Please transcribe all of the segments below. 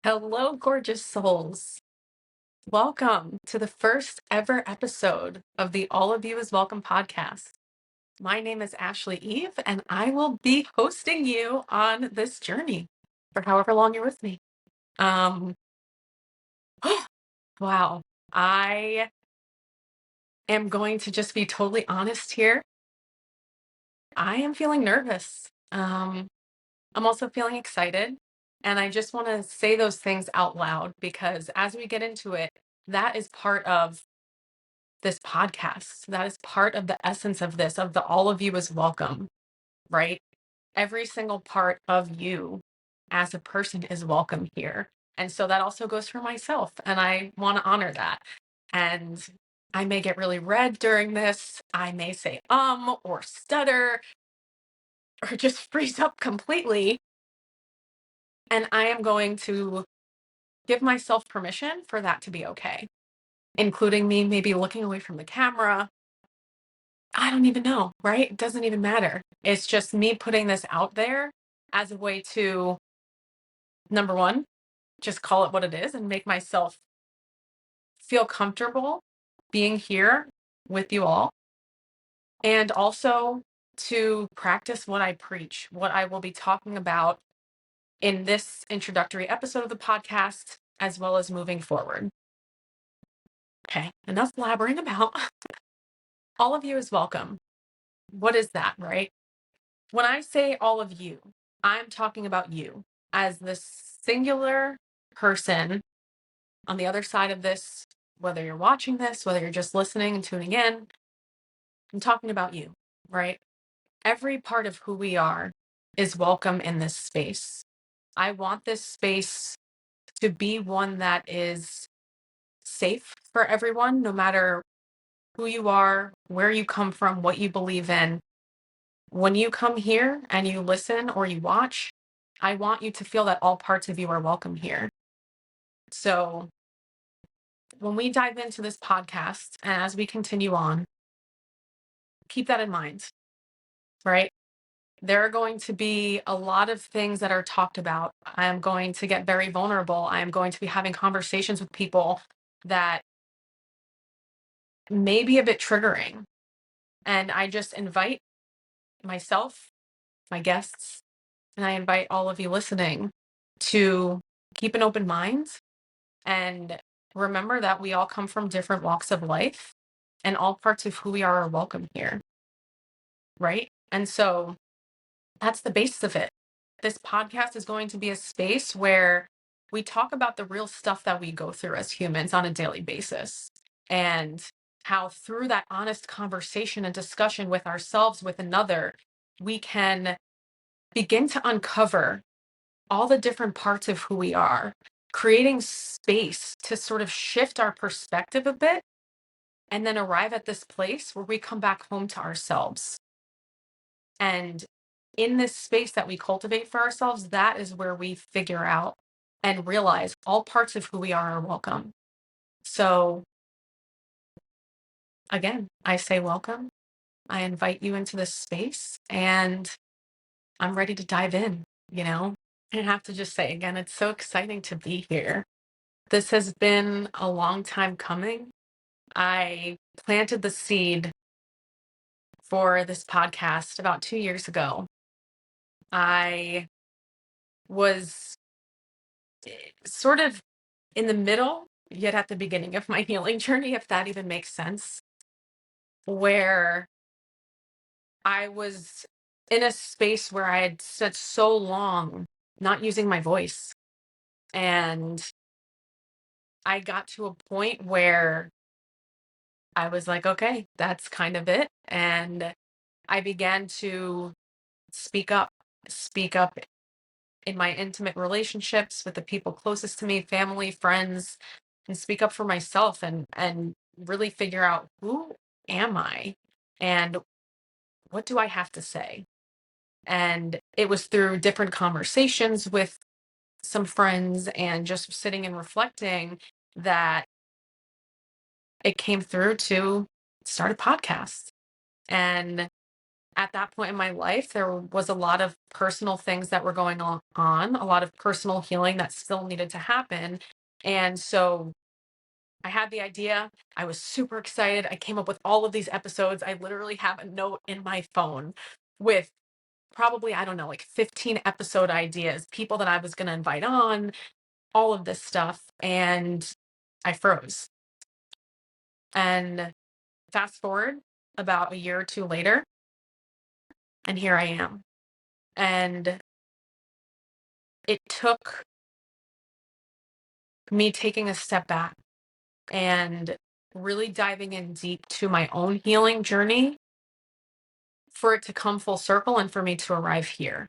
Hello, gorgeous souls. Welcome to the first ever episode of the All of You is Welcome podcast. My name is Ashley Eve, and I will be hosting you on this journey for however long you're with me. Um, wow. I am going to just be totally honest here. I am feeling nervous. I'm also feeling excited. And I just want to say those things out loud because as we get into it, that is part of this podcast. That is part of the essence of this, of the all of you is welcome, right? Every single part of you as a person is welcome here. And so that also goes for myself. And I want to honor that. And I may get really red during this. I may say or stutter or just freeze up completely. And I am going to give myself permission for that to be okay, including me maybe looking away from the camera. I don't even know, right? It doesn't even matter. It's just me putting this out there as a way to, number one, just call it what it is and make myself feel comfortable being here with you all. And also to practice what I preach, what I will be talking about in this introductory episode of the podcast, as well as moving forward. Okay, enough blabbering about. All of you is welcome. What is that, right? When I say all of you, I'm talking about you as the singular person on the other side of this, whether you're watching this, whether you're just listening and tuning in. I'm talking about you, right? Every part of who we are is welcome in this space. I want this space to be one that is safe for everyone, no matter who you are, where you come from, what you believe in. When you come here and you listen or you watch, I want you to feel that all parts of you are welcome here. So when we dive into this podcast and as we continue on, keep that in mind, right? There are going to be a lot of things that are talked about. I am going to get very vulnerable. I am going to be having conversations with people that may be a bit triggering. And I just invite myself, my guests, and I invite all of you listening to keep an open mind and remember that we all come from different walks of life and all parts of who we are welcome here. Right. And so that's the basis of it. This podcast is going to be a space where we talk about the real stuff that we go through as humans on a daily basis and how through that honest conversation and discussion with ourselves, with another, we can begin to uncover all the different parts of who we are, creating space to sort of shift our perspective a bit and then arrive at this place where we come back home to ourselves. And in this space that we cultivate for ourselves, that is where we figure out and realize all parts of who we are welcome. So, again, I say welcome. I invite you into this space and I'm ready to dive in, you know? I have to just say again, it's so exciting to be here. This has been a long time coming. I planted the seed for this podcast about 2 years ago. I was sort of in the middle, yet at the beginning of my healing journey, if that even makes sense, where I was in a space where I had spent so long not using my voice. And I got to a point where I was like, okay, that's kind of it. And I began to speak up in my intimate relationships with the people closest to me, family, friends, and speak up for myself and really figure out who am I and what do I have to say? And it was through different conversations with some friends and just sitting and reflecting that it came through to start a podcast. And at that point in my life, there was a lot of personal things that were going on, a lot of personal healing that still needed to happen. And so I had the idea. I was super excited. I came up with all of these episodes. I literally have a note in my phone with probably, I don't know, like 15 episode ideas, people that I was going to invite on, all of this stuff. And I froze. And fast forward about a year or two later, and here I am. And it took me taking a step back and really diving in deep to my own healing journey for it to come full circle and for me to arrive here.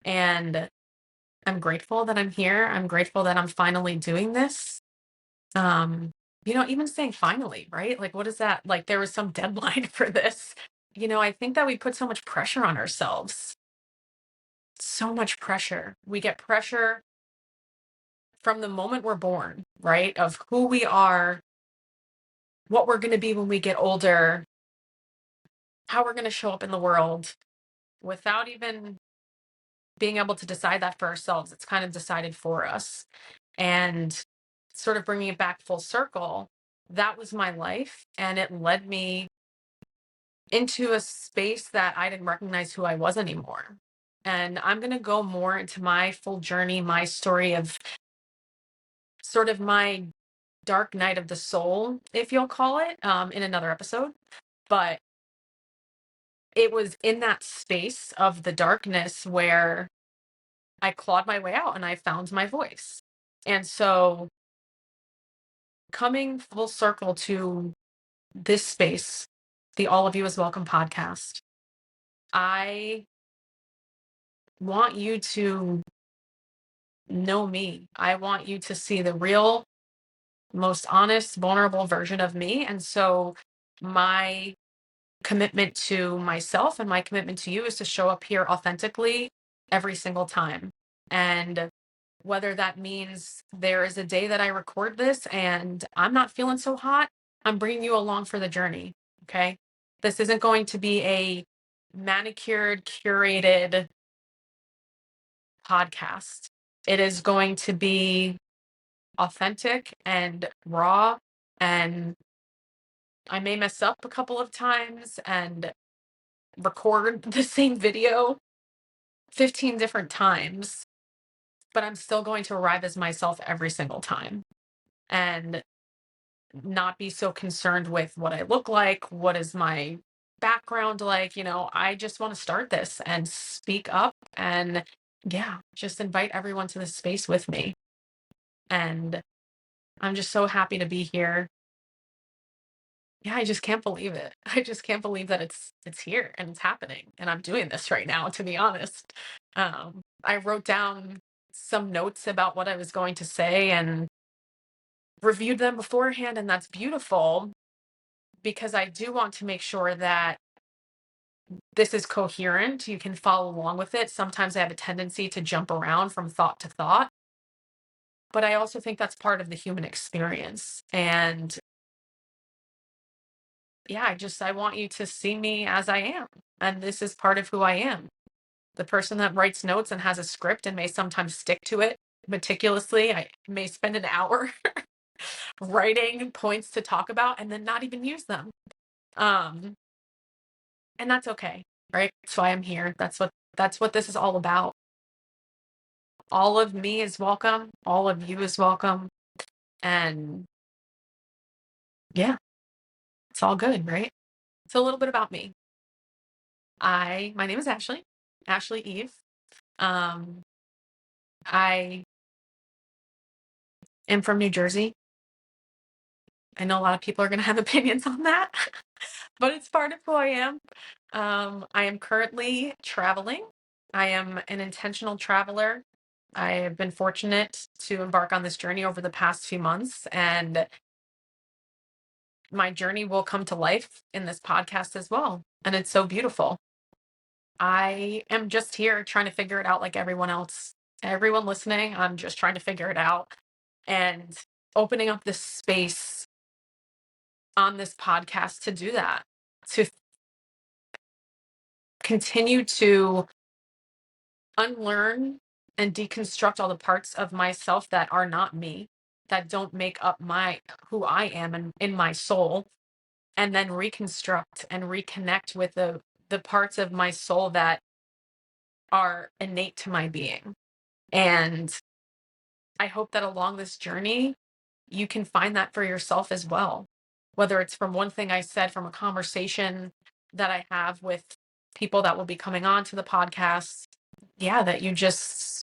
And I'm grateful that I'm here. I'm grateful that I'm finally doing this. Um, even saying finally, right? Like, what is that? Like, there was some deadline for this. I think that we put so much pressure on ourselves, so much pressure. We get pressure from the moment we're born, right? Of who we are, what we're going to be when we get older, how we're going to show up in the world without even being able to decide that for ourselves. It's kind of decided for us. And sort of bringing it back full circle, that was my life. And it led me into a space that I didn't recognize who I was anymore. And I'm going to go more into my full journey, my story of sort of my dark night of the soul, if you'll call it, in another episode. But it was in that space of the darkness where I clawed my way out and I found my voice. And so coming full circle to this space, the All of You is Welcome podcast, I want you to know me. I want you to see the real, most honest, vulnerable version of me. And so my commitment to myself and my commitment to you is to show up here authentically every single time. And whether that means there is a day that I record this and I'm not feeling so hot, I'm bringing you along for the journey. Okay. This isn't going to be a manicured, curated podcast. It is going to be authentic and raw. And I may mess up a couple of times and record the same video 15 different times, but I'm still going to arrive as myself every single time and not be so concerned with what I look like, what is my background like. I just want to start this and speak up and, yeah, just invite everyone to this space with me. And I'm just so happy to be here. Yeah, I just can't believe it. I just can't believe that it's here and it's happening and I'm doing this right now, to be honest. I wrote down some notes about what I was going to say and reviewed them beforehand, and that's beautiful because I do want to make sure that this is coherent. You can follow along with it. Sometimes I have a tendency to jump around from thought to thought, but I also think that's part of the human experience. And yeah, I want you to see me as I am. And this is part of who I am. The person that writes notes and has a script and may sometimes stick to it meticulously. I may spend an hour writing points to talk about and then not even use them. Um, and that's okay, right? That's why I'm here. That's what this is all about. All of me is welcome. All of you is welcome. And yeah, it's all good, right? So a little bit about me. My name is Ashley, Ashley Eve. Um, I am from New Jersey. I know a lot of people are going to have opinions on that, but it's part of who I am. I am currently traveling. I am an intentional traveler. I have been fortunate to embark on this journey over the past few months, and my journey will come to life in this podcast as well. And it's so beautiful. I am just here trying to figure it out like everyone else. Everyone listening, I'm just trying to figure it out and opening up this space on this podcast to do that, to continue to unlearn and deconstruct all the parts of myself that are not me, that don't make up my who I am and in my soul, and then reconstruct and reconnect with the parts of my soul that are innate to my being. And I hope that along this journey, you can find that for yourself as well. Whether it's from one thing I said from a conversation that I have with people that will be coming on to the podcast. Yeah, that you just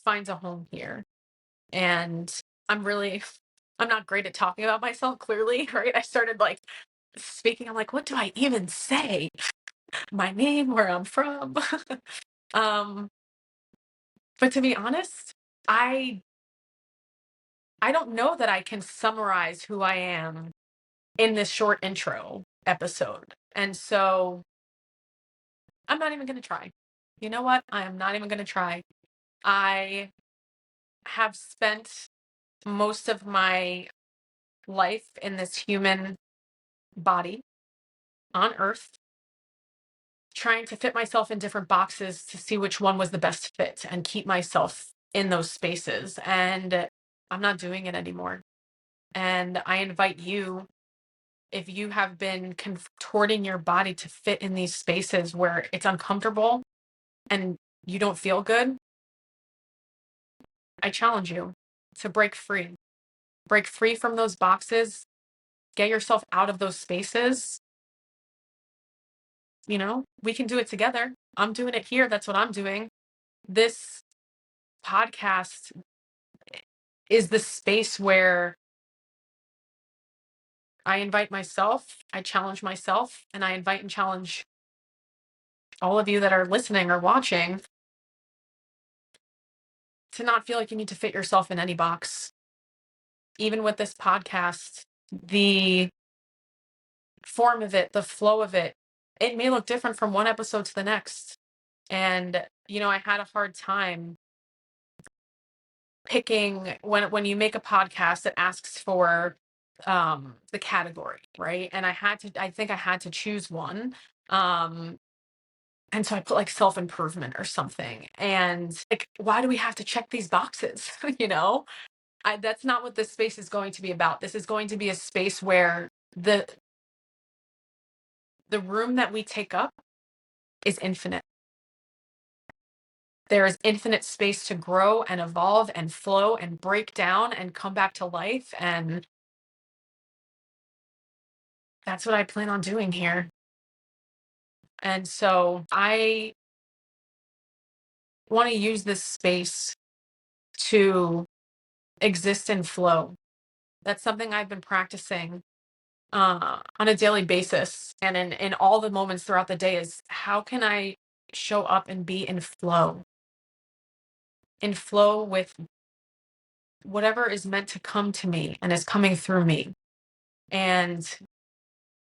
find a home here. And I'm really, I'm not great at talking about myself, clearly, right? I started like speaking. I'm like, what do I even say? My name, where I'm from. um, but to be honest, I I don't know that I can summarize who I am in this short intro episode. And so I'm not even going to try. You know what? I am not even going to try. I have spent most of my life in this human body on earth, trying to fit myself in different boxes to see which one was the best fit and keep myself in those spaces. And I'm not doing it anymore. And I invite you, if you have been contorting your body to fit in these spaces where it's uncomfortable and you don't feel good, I challenge you to break free. Break free from those boxes, get yourself out of those spaces. You know, we can do it together. I'm doing it here. That's what I'm doing. This podcast is the space where I invite myself, I challenge myself, and I invite and challenge all of you that are listening or watching to not feel like you need to fit yourself in any box. Even with this podcast, the form of it, the flow of it, it may look different from one episode to the next. And, I had a hard time picking when you make a podcast that asks for the category, right? And I think I had to choose one. Um and so I put like self-improvement or something. And like, why do we have to check these boxes? That's not what this space is going to be about. This is going to be a space where the room that we take up is infinite. There is infinite space to grow and evolve and flow and break down and come back to life. And that's what I plan on doing here. And so I want to use this space to exist in flow. That's something I've been practicing on a daily basis and in all the moments throughout the day is how can I show up and be in flow with whatever is meant to come to me and is coming through me. And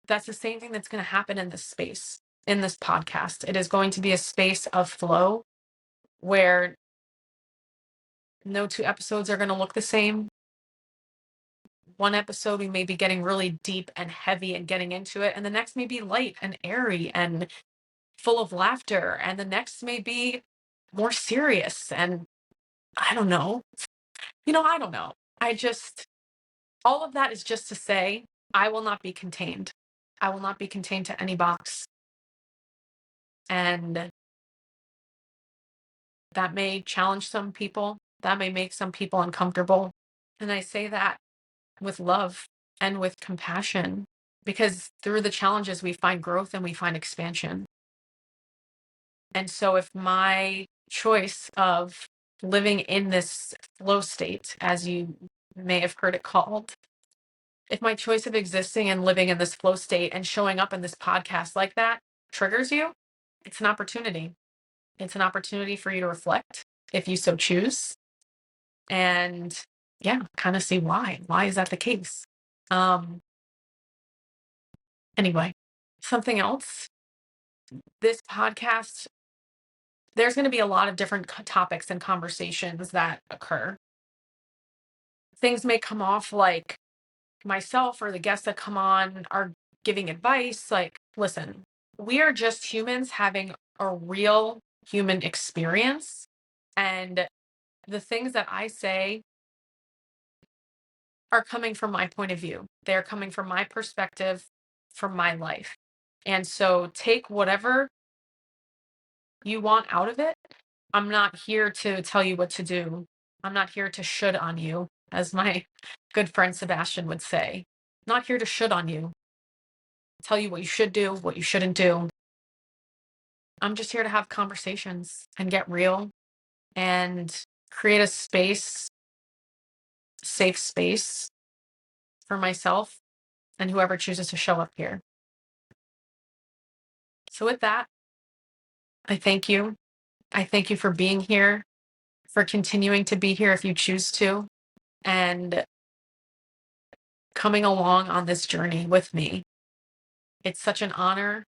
that's the same thing that's going to happen in this space, in this podcast. It is going to be a space of flow where no two episodes are going to look the same. One episode, we may be getting really deep and heavy and getting into it, and the next may be light and airy and full of laughter, and the next may be more serious. And I don't know. I don't know. All of that is just to say, I will not be contained. I will not be contained to any box. And that may challenge some people. That may make some people uncomfortable. And I say that with love and with compassion because through the challenges, we find growth and we find expansion. And so if my choice of living in this flow state, as you may have heard it called, if my choice of existing and living in this flow state and showing up in this podcast like that triggers you, it's an opportunity. It's an opportunity for you to reflect if you so choose. And yeah, kind of see why. Why is that the case? Um, anyway, something else. This podcast, there's going to be a lot of different topics and conversations that occur. Things may come off like myself or the guests that come on are giving advice. Like, listen, we are just humans having a real human experience. And the things that I say are coming from my point of view. They're coming from my perspective, from my life. And so take whatever you want out of it. I'm not here to tell you what to do. I'm not here to should on you, as my good friend Sebastian would say. Not here to should on you, tell you what you should do, what you shouldn't do. I'm just here to have conversations and get real and create a space, safe space for myself and whoever chooses to show up here. So, with that, I thank you. I thank you for being here, for continuing to be here if you choose to, and coming along on this journey with me. It's such an honor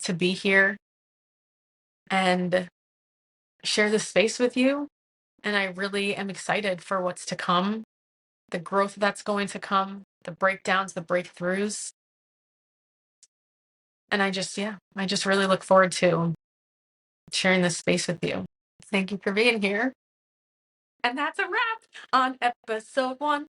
to be here and share this space with you. And I really am excited for what's to come, the growth that's going to come, the breakdowns, the breakthroughs. And I just really look forward to sharing this space with you. Thank you for being here. And that's a wrap on episode 1.